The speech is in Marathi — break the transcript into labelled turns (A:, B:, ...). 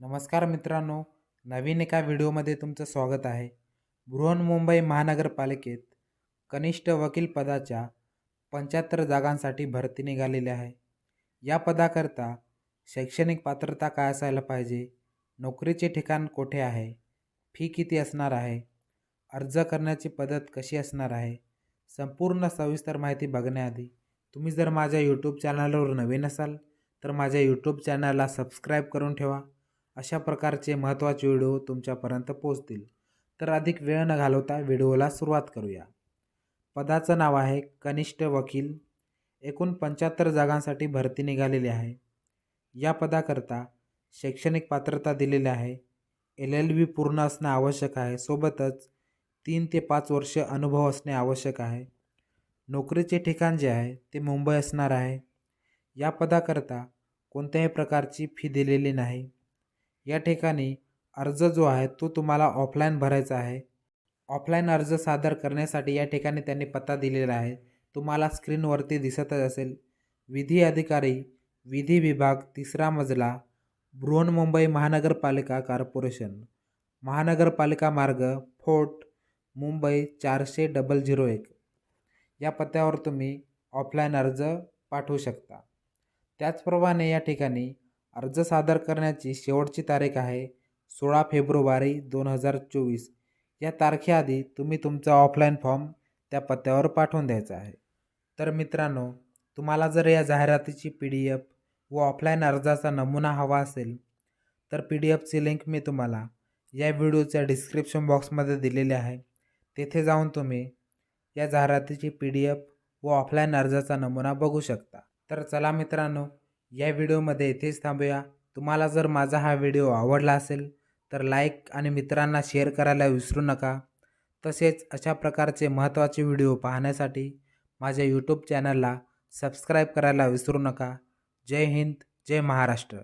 A: नमस्कार मित्रांनो, नवीन एका व्हिडिओमध्ये तुमचं स्वागत आहे. बृहन्मुंबई महानगरपालिकेत कनिष्ठ वकील पदाच्या 75 जागांसाठी भरती निघालेली आहे. या पदाकरता शैक्षणिक पात्रता काय असायला पाहिजे, नोकरीचे ठिकाण कोठे आहे, फी किती असणार आहे, अर्ज करण्याची पद्धत कशी असणार आहे, संपूर्ण सविस्तर माहिती बघण्याआधी तुम्ही जर माझ्या यूट्यूब चॅनलवर नवीन असाल तर माझ्या यूट्यूब चॅनलला सबस्क्राईब करून ठेवा. अशा प्रकारचे महत्त्वाचे व्हिडिओ तुमच्यापर्यंत पोहोचतील. तर अधिक वेळ न घालवता व्हिडिओला सुरुवात करूया. पदाचं नाव आहे कनिष्ठ वकील. एकूण 75 जागांसाठी भरती निघालेली आहे. या पदाकरता शैक्षणिक पात्रता दिलेली आहे. LLB पूर्ण असणे आवश्यक आहे. सोबतच 3 ते 5 वर्ष अनुभव असणे आवश्यक आहे. नोकरीचे ठिकाण जे आहे ते मुंबई असणार आहे. या पदाकरता कोणत्याही प्रकारची फी दिलेली नाही. या ठिकाणी अर्ज जो आहे तो तुम्हाला ऑफलाईन भरायचा आहे. ऑफलाईन अर्ज सादर करण्यासाठी या ठिकाणी त्यांनी पत्ता दिलेला आहे, तुम्हाला स्क्रीनवरती दिसतच असेल. विधी अधिकारी, विधी विभाग, 3रा मजला, बृहन्मुंबई महानगरपालिका कॉर्पोरेशन, महानगरपालिका मार्ग, फोर्ट, मुंबई 400,001 या पत्त्यावर तुम्ही ऑफलाईन अर्ज पाठवू शकता. त्याचप्रमाणे या ठिकाणी अर्ज सादर करण्याची शेवटची तारीख आहे 16 फेब्रुवारी 2024. या तारखेआधी तुम्ही तुमचा ऑफलाईन फॉर्म त्या पत्त्यावर पाठवून द्यायचा आहे. तर मित्रांनो, तुम्हाला जर या जाहिरातीची PDF व ऑफलाईन अर्जाचा नमुना हवा असेल तर PDFची लिंक मी तुम्हाला या व्हिडिओच्या डिस्क्रिप्शन बॉक्समध्ये दिलेली आहे. तेथे जाऊन तुम्ही या जाहिरातीची PDF व ऑफलाईन अर्जाचा नमुना बघू शकता. तर चला मित्रांनो, या व्हिडिओमध्ये इथेच थांबूया. तुम्हाला जर माझा हा व्हिडिओ आवडला असेल तर लाईक आणि मित्रांना शेअर करायला विसरू नका. तसेच अशा प्रकारचे महत्त्वाचे व्हिडिओ पाहण्यासाठी माझ्या यूट्यूब चॅनलला सबस्क्राईब करायला विसरू नका. जय हिंद, जय महाराष्ट्र.